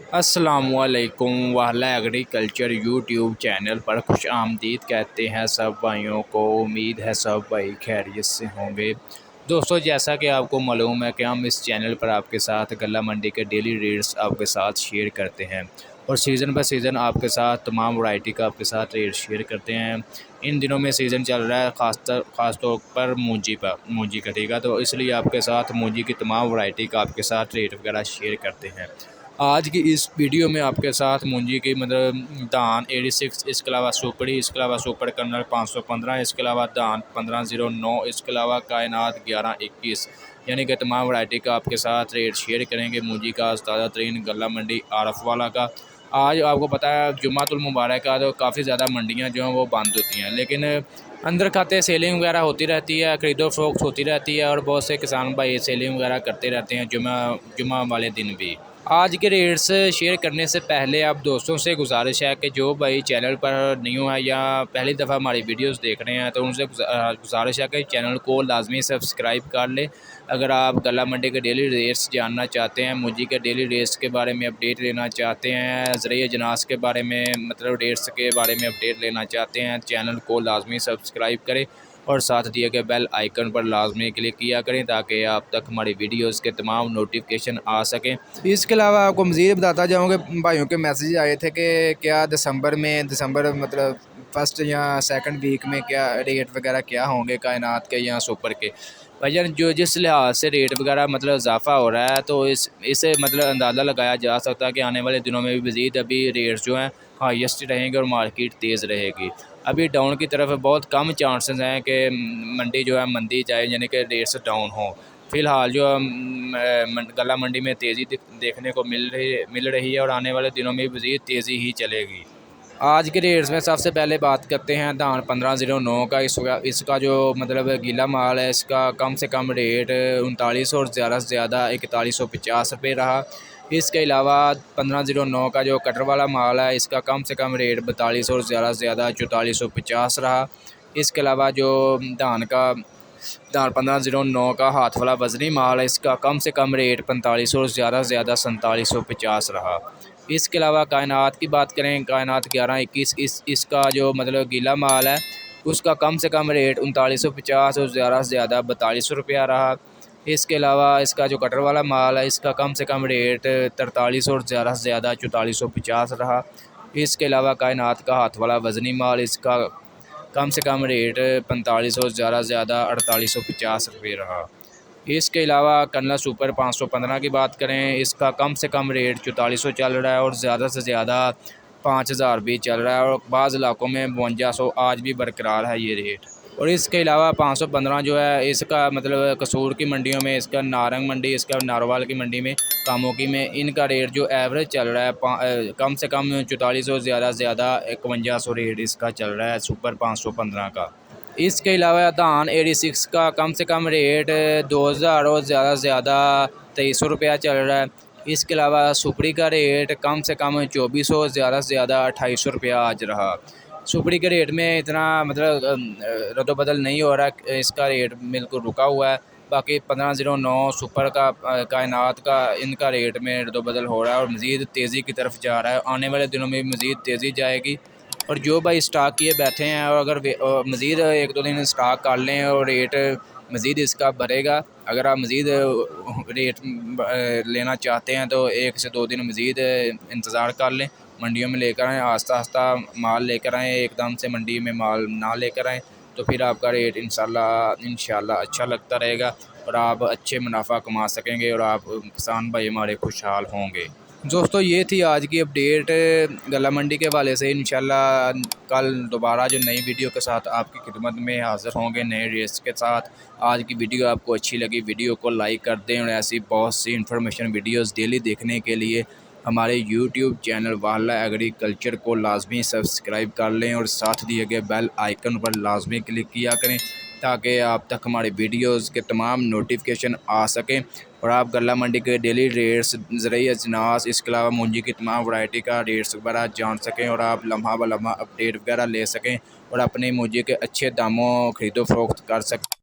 अस्सलामुअलैकुम वाला agriculture YouTube channel पर खुश आमदीद कहते हैं सब भाइयों को। उम्मीद है सब भाई खैरियत से होंगे। दोस्तों, जैसा कि आपको मालूम है कि हम इस चैनल पर आपके साथ गल्ला मंडी के डेली रेट्स आपके साथ शेयर करते हैं और सीज़न बाय सीज़न आपके साथ तमाम वैरायटी का आपके साथ रेट शेयर करते हैं। इन दिनों में सीज़न चल रहा है ख़ास तौर पर मूंजी कटेगा, तो इसलिए आपके साथ मूंजी की तमाम वैरायटी का आपके साथ रेट वगैरह शेयर करते हैं। आज की इस वीडियो में आपके साथ मूंजी की मतलब धान 86, इसके अलावा सुपड़ी, इसके अलावा सुपर कर्नल 515, इसके अलावा धान 1509, इसके अलावा कायनात 1121, यानी कि तमाम वैरायटी का आपके साथ रेट शेयर करेंगे। मूंजी का ताज़ा तरीन गल्ला मंडी आरफ वाला का। आज आपको पता है जुम्मातुल मुबारक का, तो काफ़ी ज़्यादा मंडियाँ जो हैं वो बंद होती हैं, लेकिन अंदर खाते सेलिंग वगैरह होती रहती है, खरीदो फरोख्त होती रहती है और बहुत से किसान भाई सेलिंग वगैरह करते रहते हैं जुमा वाले दिन भी। आज के रेट्स शेयर करने से पहले आप दोस्तों से गुजारिश है कि जो भाई चैनल पर न्यू है या पहली दफ़ा हमारी वीडियोस देख रहे हैं, तो उनसे गुजारिश है कि चैनल को लाजमी सब्सक्राइब कर ले। अगर आप गल्ला मंडी के डेली रेट्स जानना चाहते हैं, मूंजी के डेली रेट्स के बारे में अपडेट लेना चाहते हैं, ज़रिए अजनास के बारे में मतलब रेट्स के बारे में अपडेट लेना चाहते हैं, चैनल को लाजमी सब्सक्राइब करें और साथ दिए गए बेल आइकन पर लाजमी क्लिक किया करें ताकि आप तक हमारी वीडियोस के तमाम नोटिफिकेशन आ सकें। इसके अलावा आपको मज़ीद बताता जाऊँ कि भाइयों के मैसेज आए थे कि क्या दिसंबर मतलब फर्स्ट या सेकंड वीक में क्या रेट वगैरह क्या होंगे कायनात के या सुपर के। भाईजान जो जिस लिहाज से रेट वगैरह मतलब इजाफा हो रहा है, तो इससे मतलब अंदाज़ा लगाया जा सकता है कि आने वाले दिनों में भी मज़ीद अभी रेट्स जो हैं हाईएस्ट रहेंगे और मार्केट तेज़ रहेगी। अभी डाउन की तरफ बहुत कम चांसेस हैं कि मंडी जो है मंदी जाए, यानी कि रेट्स डाउन हो। फ़िलहाल जो गल्ला मंडी में तेज़ी देखने को मिल रही है और आने वाले दिनों में मज़ीद तेज़ी ही चलेगी। आज के रेट्स में सबसे पहले बात करते हैं धान 1509 का। इसका जो मतलब गीला माल है, इसका कम से कम रेट 39 और ज़्यादा से ज़्यादा 4150 रुपये रहा। इसके अलावा 1509 का जो कटर वाला माल है, इसका कम से कम रेट 42 और ज़्यादा से ज़्यादा 4450 रहा। इसके अलावा जो धान 1509 का हाथ वाला वज़नी माल है, इसका कम से कम रेट 45 और ज़्यादा से ज़्यादा 4750 रहा। इसके अलावा कायनात की बात करें, कायनात 1121, इसका जो मतलब गीला माल है, उसका कम से कम रेट 3950 और ज़्यादा से ज़्यादा 4200 रुपया रहा। इसके अलावा इसका जो कटर वाला माल है, इसका कम से कम रेट 43 और ज़्यादा से ज़्यादा 4450 रहा। इसके अलावा कायनात का हाथ वाला वज़नी माल, इसका कम से कम रेट 45 और ज़्यादा से ज़्यादा 4850 रुपये रहा। इसके अलावा कर्नल सुपर 515 की बात करें, इसका कम से कम रेट 4400 चल रहा है और ज़्यादा से ज़्यादा 5000 भी चल रहा है और बाज़ इलाकों में 5200 आज भी बरकरार है ये रेट। और इसके अलावा 515 जो है, इसका मतलब कसूर की मंडियों में, इसका नारंग मंडी, इसका नारवाल की मंडी में, कामोकी में, इनका रेट जो एवरेज चल रहा है कम से कम 4400 और ज़्यादा से ज़्यादा 5100 रेट इसका चल रहा है सुपर 515 का। इसके अलावा धान 86 का कम से कम रेट 2000 और ज़्यादा से ज़्यादा 2300 रुपया चल रहा है। इसके अलावा सुपड़ी का रेट कम से कम 2400, ज़्यादा से ज़्यादा 2800 रुपया आज रहा। सुपड़ी के रेट में इतना मतलब रद्दोबदल नहीं हो रहा, इसका रेट बिल्कुल रुका हुआ है। बाकी 1509 सुपर का कायनात का, इनका रेट में रद्दोबदल हो रहा है और मज़ीद तेज़ी की तरफ जा रहा है। आने वाले दिनों में मज़ीद तेज़ी जाएगी और जो भाई स्टॉक किए बैठे हैं और अगर मज़ीद 1-2 दिन स्टॉक कर लें और रेट मज़ीद इसका बढ़ेगा। अगर आप मज़ीद रेट लेना चाहते हैं तो 1 से 2 दिन मज़ीद इंतज़ार कर लें, मंडियों में लेकर आएँ, आस्ता आस्ता माल लेकर आएँ, एकदम से मंडी में माल ना लेकर आएँ, तो फिर आपका रेट इंशाल्लाह अच्छा लगता रहेगा और आप अच्छे मुनाफा कमा सकेंगे और आप किसान भाई हमारे खुशहाल होंगे। दोस्तों, ये थी आज की अपडेट गल्ला मंडी के हवाले से। इंशाल्लाह कल दोबारा जो नई वीडियो के साथ आपकी खिदमत में हाज़िर होंगे नए रेट्स के साथ। आज की वीडियो आपको अच्छी लगी, वीडियो को लाइक कर दें और ऐसी बहुत सी इन्फॉर्मेशन वीडियोस डेली देखने के लिए हमारे यूट्यूब चैनल वाला एग्रीकल्चर को लाजमी सब्सक्राइब कर लें और साथ दिए गए बेल आइकन पर लाजमी क्लिक किया करें ताकि आप तक हमारी वीडियोस के तमाम नोटिफिकेशन आ सकें और आप गल्ला मंडी के डेली रेट्स, ज़रिए अजनास, इसके अलावा मूंजी की तमाम वैरायटी का रेट्स वगैरह जान सकें और आप लम्हा ब लम्हा अपडेट वगैरह ले सकें और अपने मूंजी के अच्छे दामों खरीदो फरोख्त कर सकें।